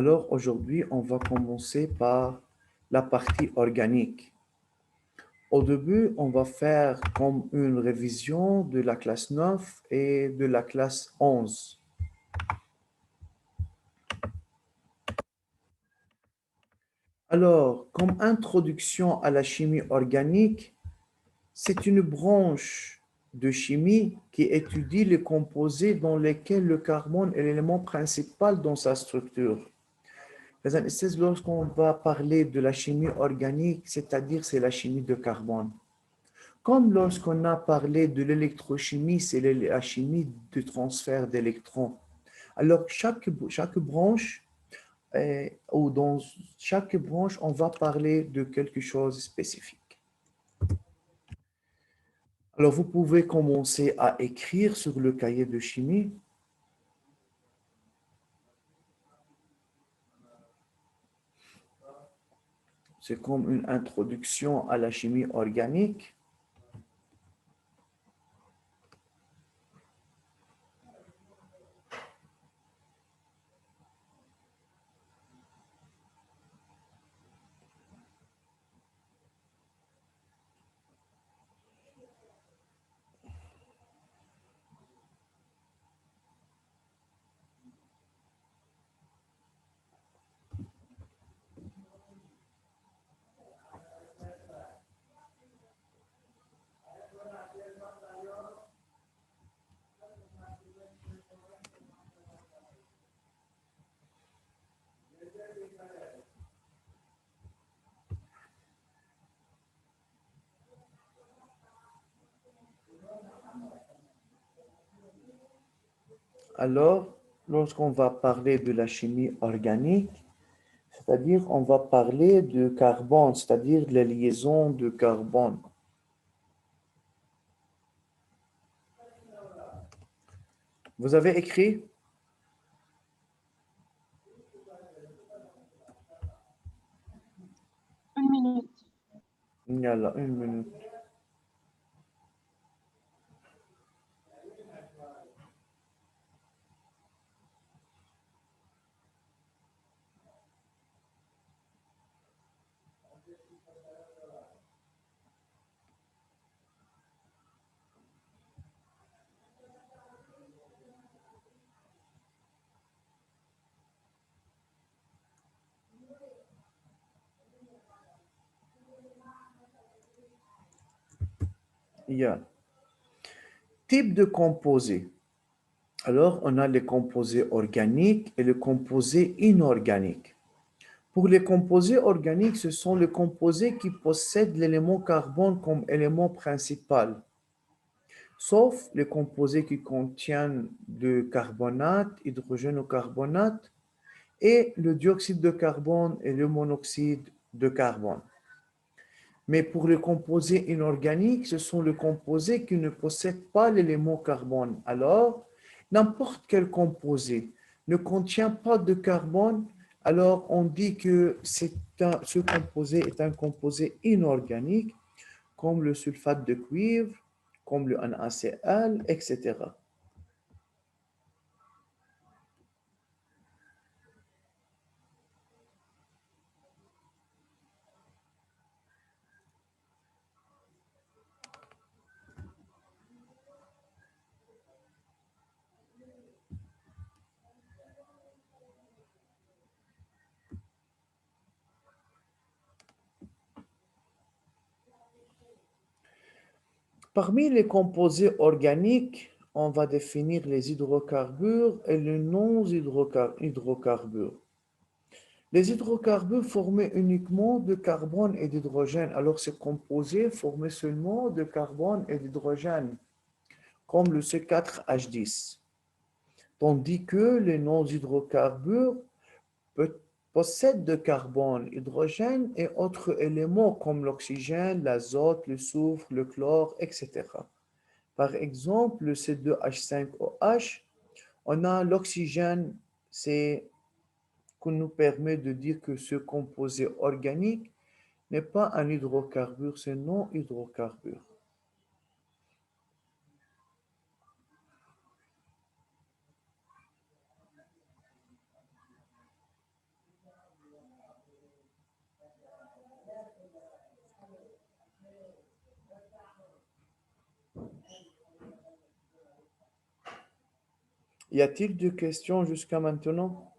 Alors aujourd'hui, on va commencer par la partie organique. Au début, on va faire comme une révision de la classe 9 et de la classe 11. Alors, comme introduction à la chimie organique, c'est une branche de chimie qui étudie les composés dans lesquels le carbone est l'élément principal dans sa structure. C'est lorsqu'on va parler de la chimie organique, c'est-à-dire c'est la chimie de carbone. Comme lorsqu'on a parlé de l'électrochimie, c'est la chimie de transfert d'électrons. Alors, chaque branche, ou dans chaque branche, on va parler de quelque chose de spécifique. Alors, vous pouvez commencer à écrire sur le cahier de chimie. C'est comme une introduction à la chimie organique. Alors, lorsqu'on va parler de la chimie organique, c'est-à-dire on va parler de carbone, c'est-à-dire la liaison de carbone. Vous avez écrit? Une minute. Yalla, une minute. Yeah. Type de composés. Alors, on a les composés organiques et les composés inorganiques. Pour les composés organiques, ce sont les composés qui possèdent l'élément carbone comme élément principal, sauf les composés qui contiennent de carbonate, hydrogène au carbonate, et le dioxyde de carbone et le monoxyde de carbone. Mais pour les composés inorganiques, ce sont les composés qui ne possèdent pas l'élément carbone. Alors, n'importe quel composé ne contient pas de carbone, alors on dit que ce composé est un composé inorganique, comme le sulfate de cuivre, comme le NaCl, etc. Parmi les composés organiques, on va définir les hydrocarbures et les non-hydrocarbures. Les hydrocarbures formés uniquement de carbone et d'hydrogène, alors ces composés formés seulement de carbone et d'hydrogène, comme le C4H10. Tandis que les non-hydrocarbures possèdent de carbone, hydrogène et autres éléments comme l'oxygène, l'azote, le soufre, le chlore, etc. Par exemple, le C2H5OH, on a l'oxygène, c'est qu'on nous permet de dire que ce composé organique n'est pas un hydrocarbure, c'est non-hydrocarbure. Y a-t-il de questions jusqu'à maintenant?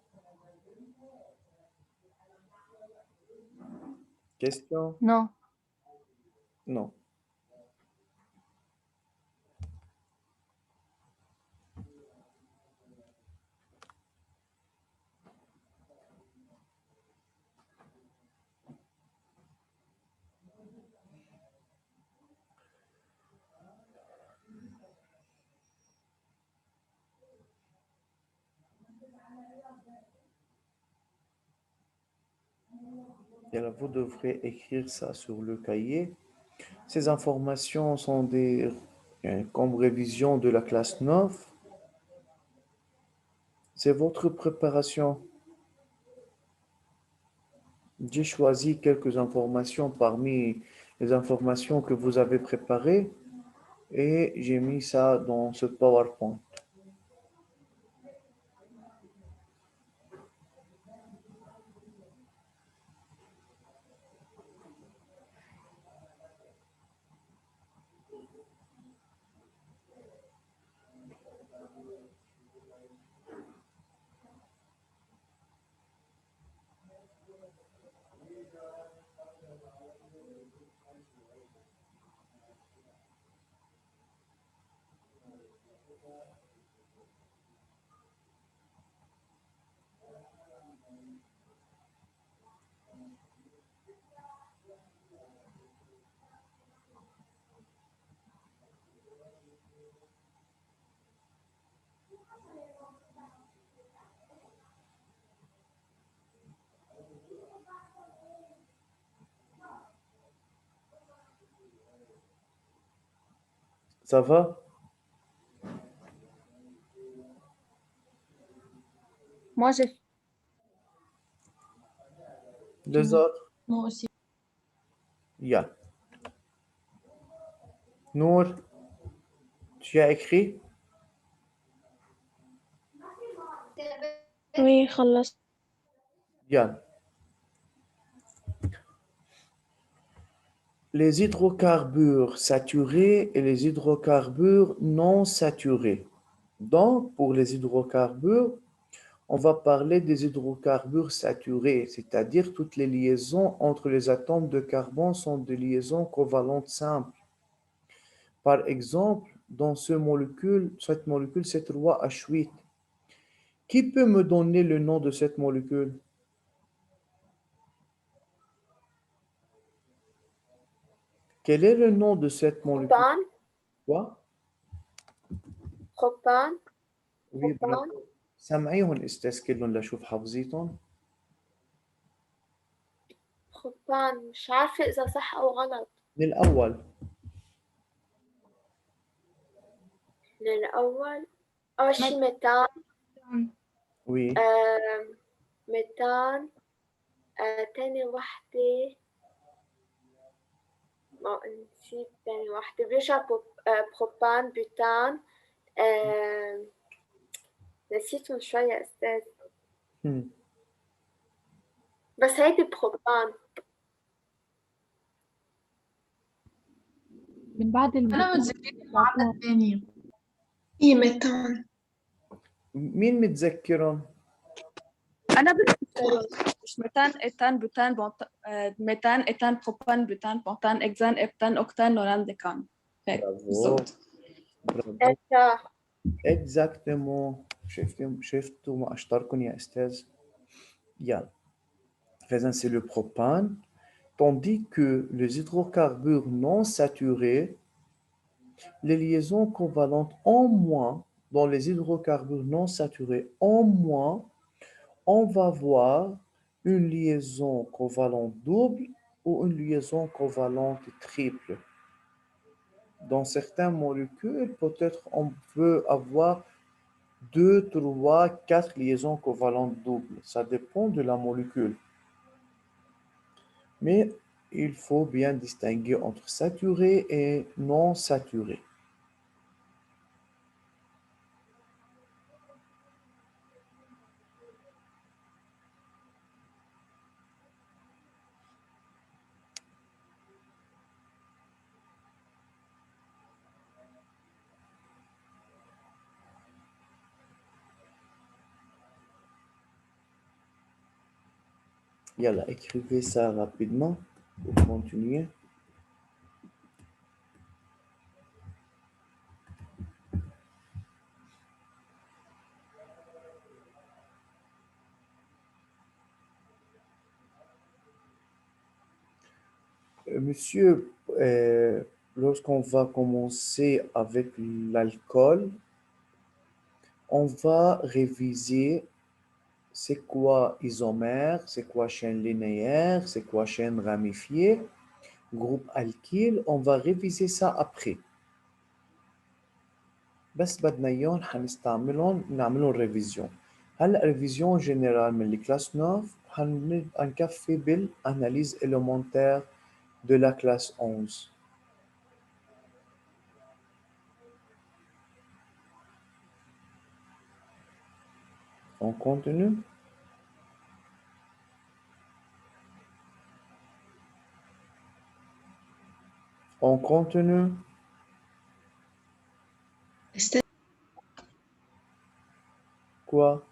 Questions? Non. Non. Et alors, vous devrez écrire ça sur le cahier. Ces informations sont comme révision de la classe 9. C'est votre préparation. J'ai choisi quelques informations parmi les informations que vous avez préparées et j'ai mis ça dans ce PowerPoint. Ça va? Moi, j'ai Les fini. autres? Moi aussi. Ya. Nour, tu as écrit? Oui, خلصت. Ya. Les hydrocarbures saturés et les hydrocarbures non saturés. Donc, pour les hydrocarbures, on va parler des hydrocarbures saturés, c'est-à-dire toutes les liaisons entre les atomes de carbone sont des liaisons covalentes simples. Par exemple, dans cette molécule C3H8, qui peut me donner le nom de cette molécule? Quel est le nom de cette molécule? بروبان Quoi? بروبان Oui, bravo. سامعيهم الأستاذ كلهم لشوف حافظيتهم؟ بروبان مش عارفة إذا صح أو غلط. من الأول. للأول أول شي ميتان Oui. ميتان تاني وحدة ما نسيت تاني وحدة بيرجع بروبان بيتان نسيتهم شوي يا أستاذ Hmm. بس هيدي بروبان من بعد أنا متذكرة المعادلة الثانية هي ميتان مين متذكرهم؟ أنا مش ميتان إيتان بوتان ميتان إيتان بروبان بوتان بوتان إكزان إبتان أوكتان نوران ديكان هيك برافو. بالضبط. برافو. Exactement. شفتوا ما أشتركم يا أستاذ؟ يلا. Présent, c'est le propane, tandis que les hydrocarbures non saturés, les liaisons covalentes en moins, dans les hydrocarbures non saturés en moins, on va voir une liaison covalente double ou une liaison covalente triple. Dans certaines molécules, peut-être on peut avoir 2, 3, 4 liaisons covalentes doubles. Ça dépend de la molécule. Mais il faut bien distinguer entre saturé et non saturé. Yalla, écrivez ça rapidement pour continuer. Monsieur, lorsqu'on va commencer avec l'alcool, on va réviser c'est quoi isomère, c'est quoi chaîne linéaire, c'est quoi chaîne ramifiée, groupe alkyle, on va réviser ça après. بس بدنا اياهم حنستعملهم نعملهم ريفيزيون. هلا ريفيزيون جنرال من الكلاس 9 حنكفي بالاناليز élémentaire de la classe 11. On continue. On continue. Quoi?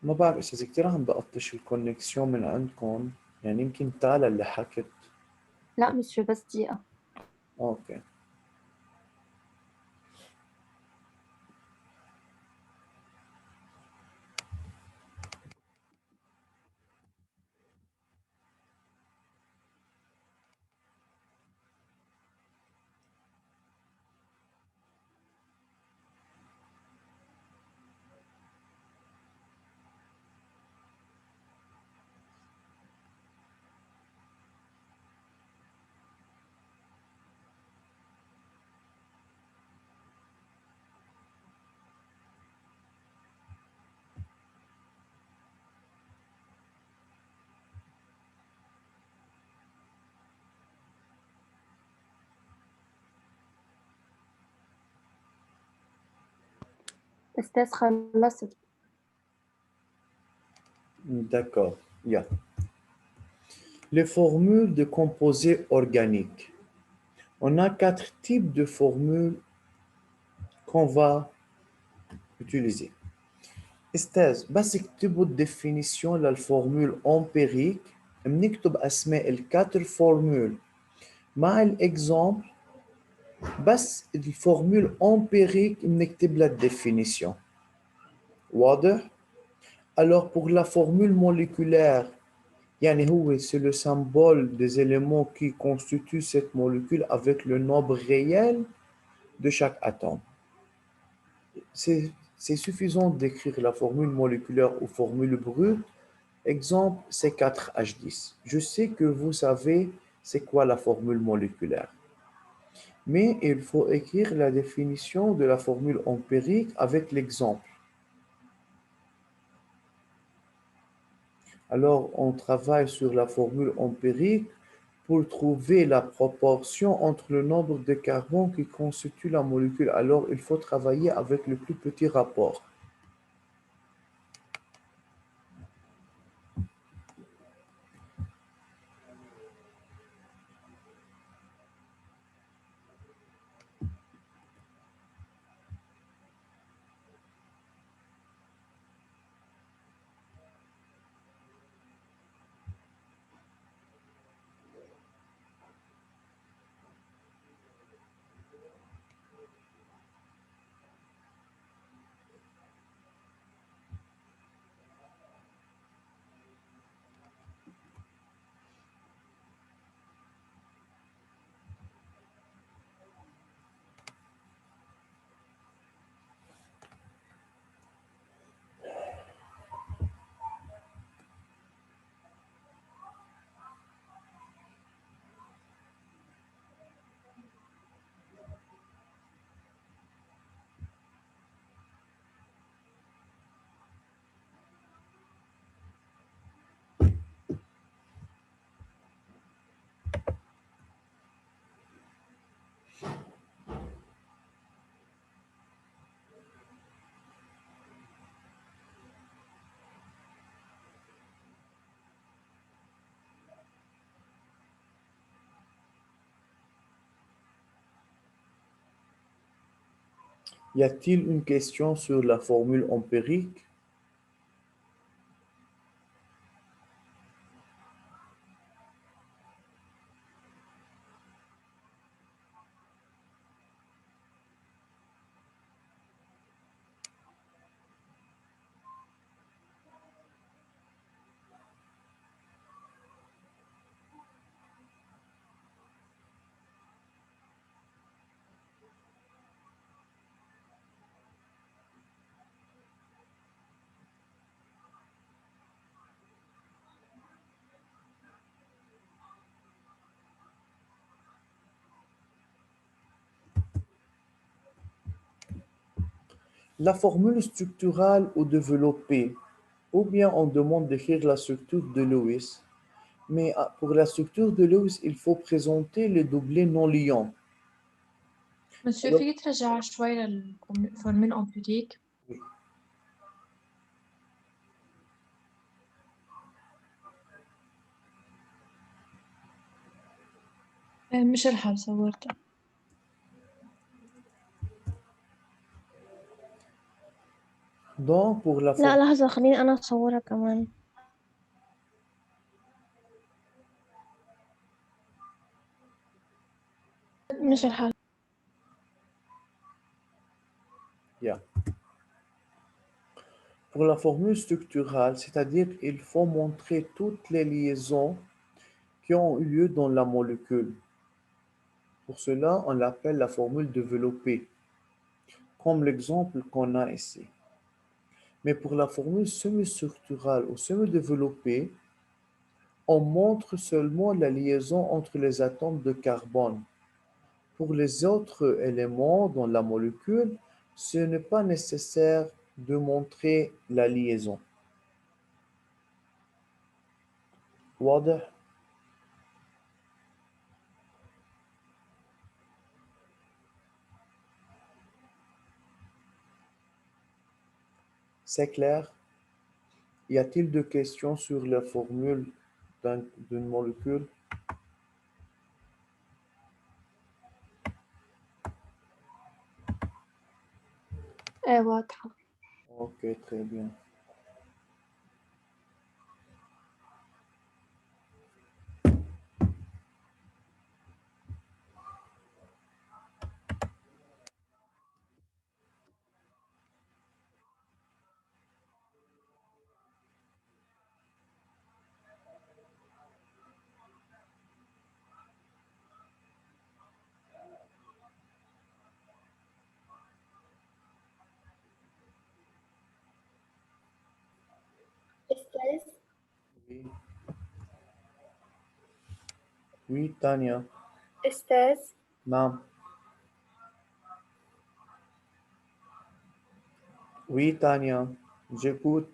ما بعرف إذا كتير عم بقطش الكونكسيون من عندكم، يعني يمكن تالا اللي حكت. لا مسيو بس دقيقة. اوكي. أستاذ خلصت. D'accord. Yeah. Les formules de composés organiques. On a 4 types de formules qu'on va utiliser. استاذ بس اكتبوا الديفينيسيون للفورمول امبيريك، بنكتب اسماء الكاتر فورمول مع الاكزامبل، بس الفورمول امبيريك بنكتب لها الديفينيسيون. واضح؟ Alors pour la formule moléculaire, يعني هو c'est le symbole des éléments qui constituent cette molécule avec le nombre réel de chaque atome. C'est suffisant d'écrire la formule moléculaire ou formule brute. Exemple, C4H10. Je sais que vous savez c'est quoi la formule moléculaire. Mais il faut écrire la définition de la formule empirique avec l'exemple. Alors, on travaille sur la formule empirique pour trouver la proportion entre le nombre de carbone qui constitue la molécule. Alors, il faut travailler avec le plus petit rapport. Y a-t-il une question sur la formule empirique? La formule structurale ou développée, ou bien on demande d'écrire la structure de Lewis, mais pour la structure de Lewis, il faut présenter les doublés non liants. مسيو Alors, فيك ترجع شوي للفورمول أمبيريك؟ مش الحال صورته. donc, pour la لا formule, لحظة خليني أنا أصورها كمان. مش الحال. yeah. Pour la formule structurale, c'est-à-dire il faut montrer toutes les liaisons qui ont eu lieu dans la molécule. Pour cela, on l'appelle la formule développée, comme l'exemple qu'on a ici. Mais pour la formule semi-structurale ou semi-développée, on montre seulement la liaison entre les atomes de carbone. Pour les autres éléments dans la molécule, ce n'est pas nécessaire de montrer la liaison. واضح؟ C'est clair? Y a-t-il des questions sur la formule d'une molécule? واضحة. Ok, très bien. أستاذ Oui, oui, Tania. أستاذ Non. Oui, Tania. J'écoute.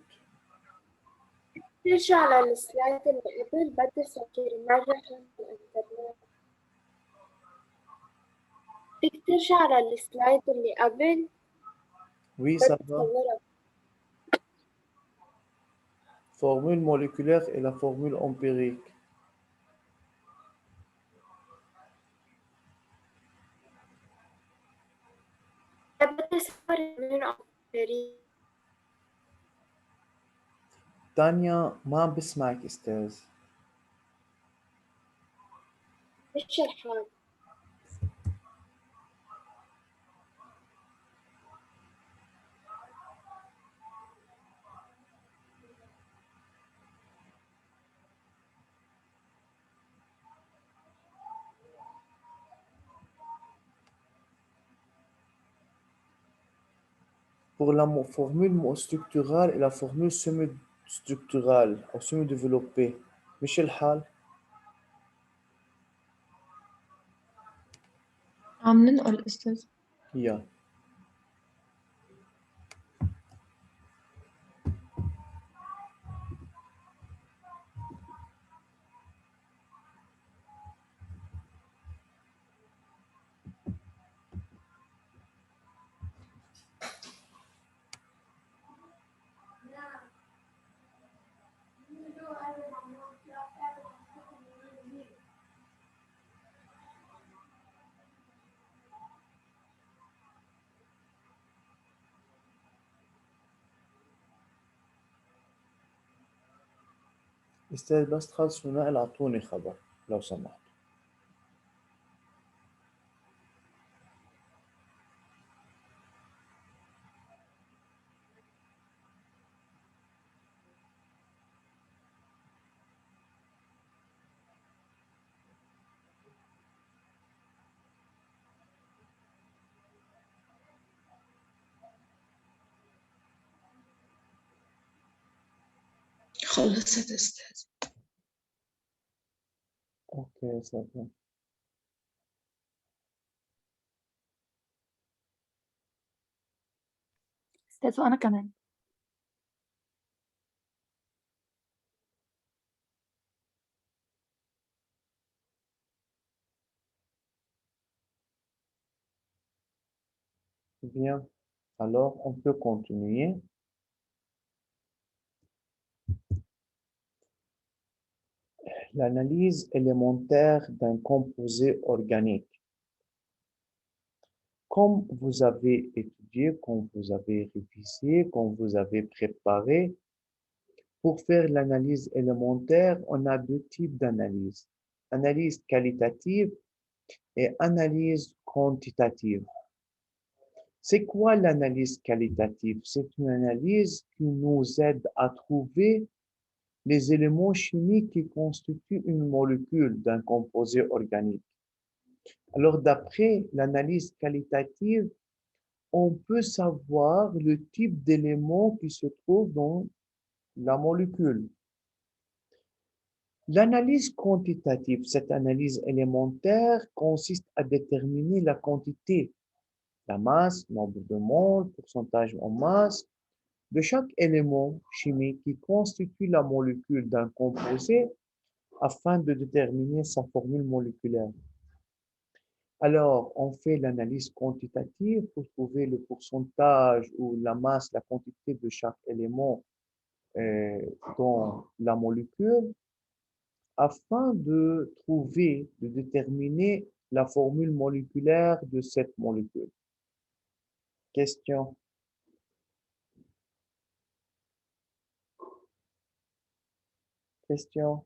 ترجع للسلايد اللي قبل بدي سكر مرة الإنترنت. فيك ترجع للسلايد اللي قبل Oui, ça بدي va. صورها. Formule moléculaire et la formule empirique. بدي صور من أمبيري. تانيا ما عم بسمعك استاذ. مش الحال. Pour la formule structurale et la formule semi-structurale ou semi-développée. مش الحال؟ عم ننقل أستاذ. Yeah. أستاذ بس تخلصوا نقل أعطوني خبر لو سمحت. خلصت أستاذ. أوكي صافي. أستاذ وأنا كمان. Bien. Alors, on peut continuer. L'analyse élémentaire d'un composé organique. Comme vous avez étudié, comme vous avez révisé, comme vous avez préparé, pour faire l'analyse élémentaire, on a deux types d'analyse. Analyse qualitative et analyse quantitative. C'est quoi l'analyse qualitative? C'est une analyse qui nous aide à trouver les éléments chimiques qui constituent une molécule d'un composé organique. Alors, d'après l'analyse qualitative, on peut savoir le type d'éléments qui se trouvent dans la molécule. L'analyse quantitative, cette analyse élémentaire, consiste à déterminer la quantité, la masse, nombre de moles, pourcentage en masse, de chaque élément chimique qui constitue la molécule d'un composé afin de déterminer sa formule moléculaire. Alors, on fait l'analyse quantitative pour trouver le pourcentage ou la masse, la quantité de chaque élément dans la molécule afin de trouver, de déterminer la formule moléculaire de cette molécule. Question. Question.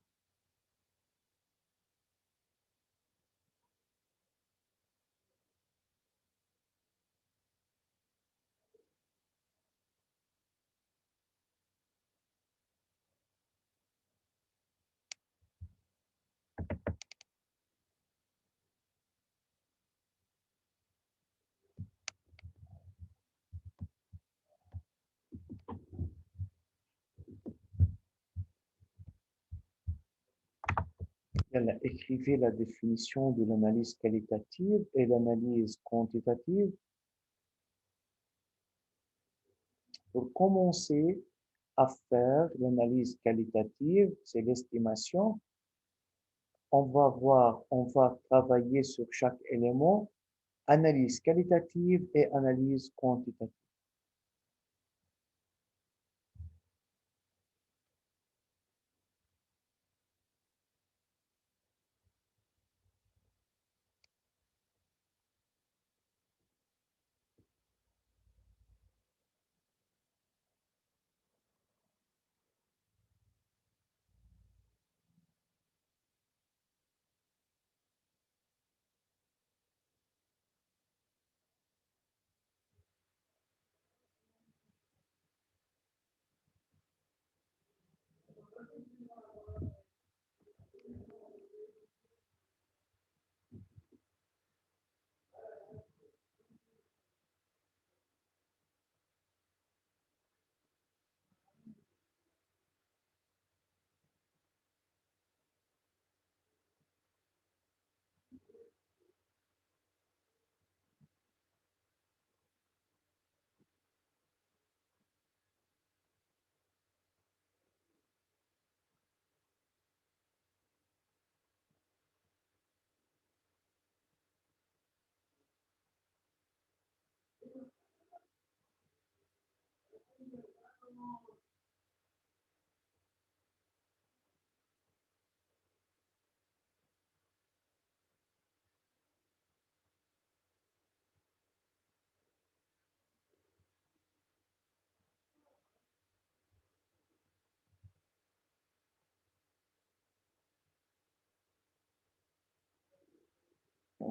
Écrivez la définition de l'analyse qualitative et l'analyse quantitative. Pour commencer à faire l'analyse qualitative, c'est l'estimation. On va travailler sur chaque élément, analyse qualitative et analyse quantitative.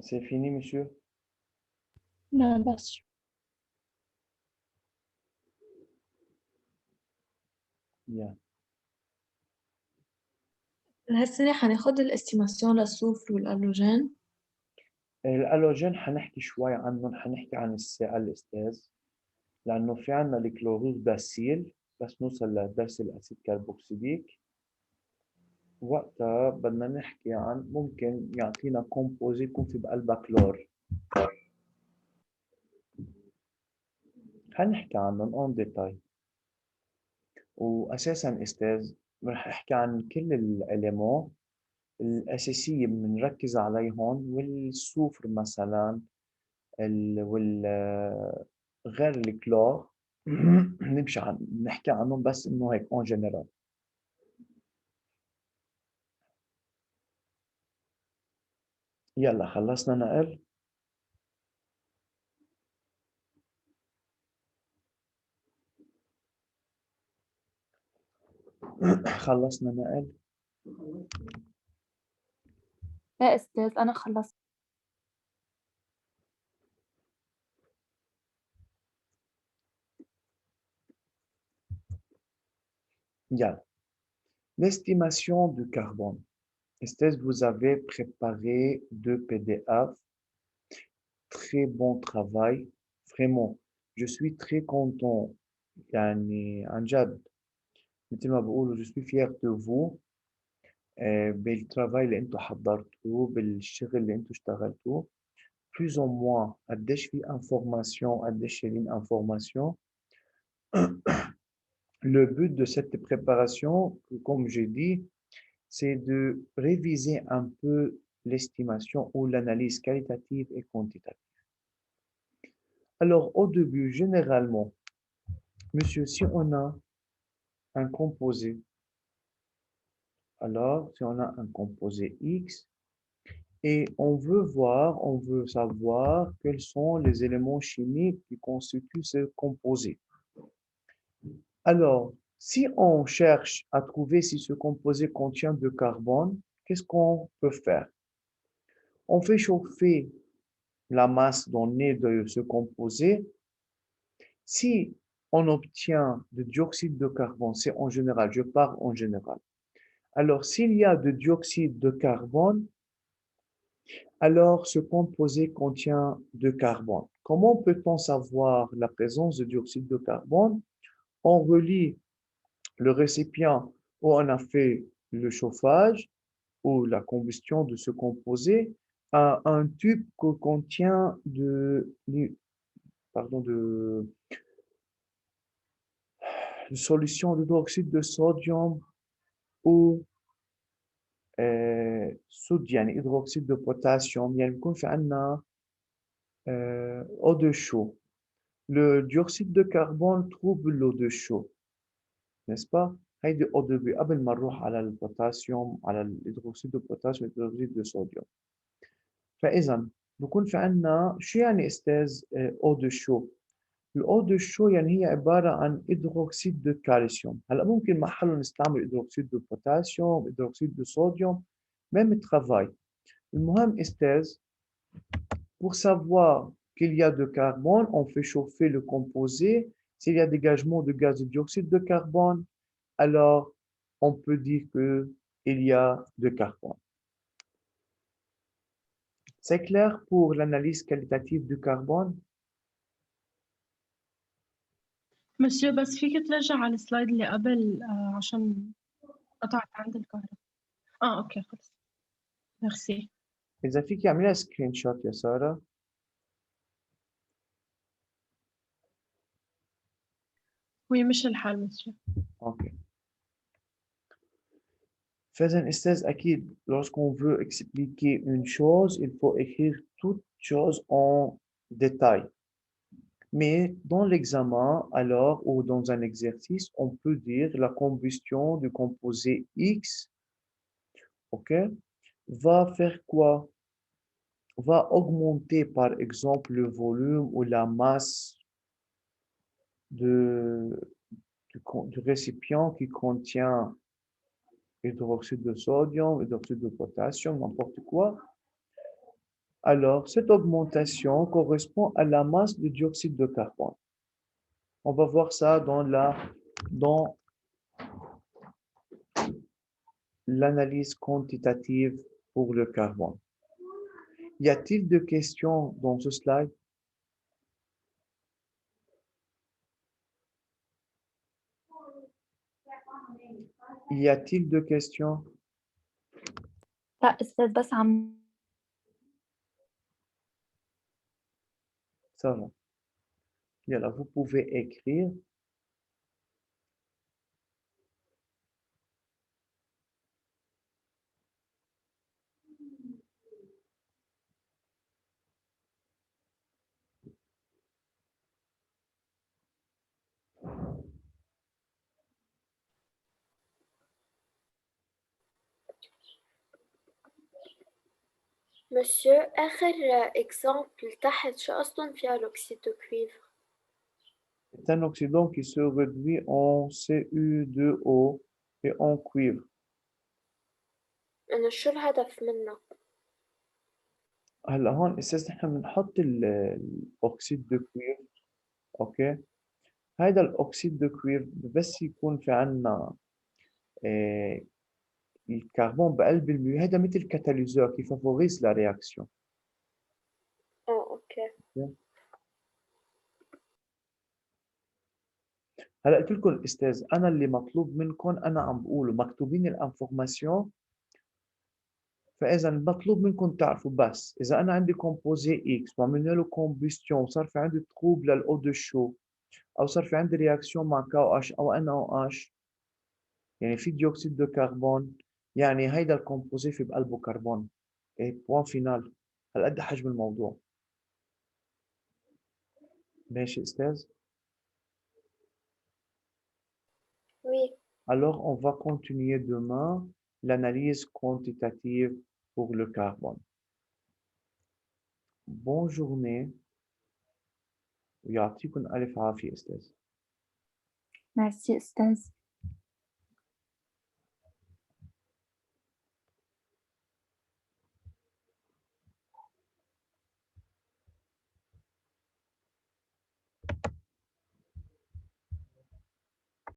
C'est fini, monsieur? لا بس Bien. هالسنة حناخد الاستيماسيون للصوفر والألوجين. الألوجين حنحكي شوي عنهم، حنحكي عن الساعة الأستاذ، لأنه في عنا الكلوروز باسيل بس نوصل لدرس الأسيد كربوكسيليك، وقتها بدنا نحكي عن ممكن يعطينا كومبوزي يكون في بقلبها كلور. حنحكي عنهم اون ديتاي. وأساساً أستاذ رح أحكي عن كل الإليمون الأساسية بنركز عليهم، والصفر مثلاً غير الكلور نمشي نحكي عنهم بس إنه هيك اون جنرال. يلا خلصنا نقل. خلصنا نقل. لا أستاذ أنا خلصت. Yalla. L'estimation du carbone. Estelle, vous avez préparé 2 PDF. Très bon travail. Vraiment, je suis très content. يعني عن جد مثل ما بقولوا je suis fier de vous بالترافاي اللي انتم حضرتوه، بالشغل اللي انتم اشتغلتوه. Plus ou moins قديش في information، قديش شايلين information. Le but de cette préparation, comme j'ai dit, c'est de réviser un peu l'estimation ou l'analyse qualitative et quantitative. Alors, au début, généralement, monsieur, si on a un composé, alors, si on a un composé X, et on veut savoir quels sont les éléments chimiques qui constituent ce composé. Alors, si on cherche à trouver si ce composé contient de carbone, qu'est-ce qu'on peut faire? On fait chauffer la masse donnée de ce composé. Si on obtient de dioxyde de carbone, c'est en général, je parle en général. Alors, s'il y a de dioxyde de carbone, alors ce composé contient de carbone. Comment peut-on savoir la présence de dioxyde de carbone? On relie le récipient où on a fait le chauffage ou la combustion de ce composé à un tube qui contient de solution d'hydroxyde de sodium ou صود يعني hydroxyde de potassium. يعني بيكون في عندنا eau de chaud. Le dioxyde de carbone trouble l'eau de chaud, n'est-ce pas؟ هيدي au début قبل ما نروح على البوتاسيوم، على الهيدروكسيد de potassium والهيدروكسيد de sodium. فإذا بكون في عندنا شو يعني أستاذ eau de chaud؟ الأو دو شو يعني هي عبارة عن هيدروكسيد دو كالسيوم. هلا ممكن محله نستعمل هيدروكسيد دو بوتاسيوم، هيدروكسيد دو صوديوم، même travail. المهم أستاذ pour savoir qu'il y a de carbone, on fait chauffer le composé. S'il y a dégagement de gaz de dioxyde de carbone, alors on peut dire qu'il y a de carbone. C'est clair pour l'analyse qualitative du carbone? مسيو بس فيك ترجع على السلايد اللي قبل عشان قطعت عند الكهرباء. اوكي خلص. ميرسي. إذا فيك اعملها سكرين شوت يا سارة. وي مش الحال مسيو. اوكي. فإذا أستاذ أكيد lorsqu'on veut expliquer une chose, il faut écrire toute chose en détail. Mais dans l'examen, alors, ou dans un exercice, on peut dire la combustion du composé X, ok, va faire quoi? Va augmenter, par exemple, le volume ou la masse du récipient qui contient hydroxyde de sodium, hydroxyde de potassium, n'importe quoi. alors cette augmentation correspond à la masse de dioxyde de carbone. On va voir ça dans l'analyse quantitative pour le carbone. Y a-t-il de questions dans ce slide? Y a-t-il de questions? لا أستاذ بس عم Ça va. Yalla, vous pouvez écrire. Monsieur, آخر exemple تحت شو أصلا فيها الأكسيد الكويفر؟ C'est un oxydant qui se réduit en Cu2O et en cuivre. إنه شو الهدف منه؟ هلا هون استاذ نحن بنحط الاكسيد دو كويف. اوكي، هذا الاكسيد دو كويف بس يكون في عندنا الكربون بقلب المياه، هذا مثل كاتاليزور qui favorise la réaction. أوكي. هلا قلت لكم الاستاذ انا اللي مطلوب منكم انا عم بقوله مكتوبين الانفورماسيون، فاذا المطلوب منكم تعرفوا بس اذا انا عندي كومبوزي اكس وعملنا له كومبوستيون وصار في عندي تروب للاو دو شو، او صار في عندي رياكسيون مع كاو اش او ان او اش، يعني في ديوكسيد دو كربون، يعني هيدا الكومبوزي في بقلبه كربون. ايه بوان فينال. هالقد حجم الموضوع. ماشي استاذ؟ Oui. Alors, on va continuer demain l'analyse quantitative pour le carbone. Bonne journée. ويعطيكم ألف عافية أستاذ. ميرسي أستاذ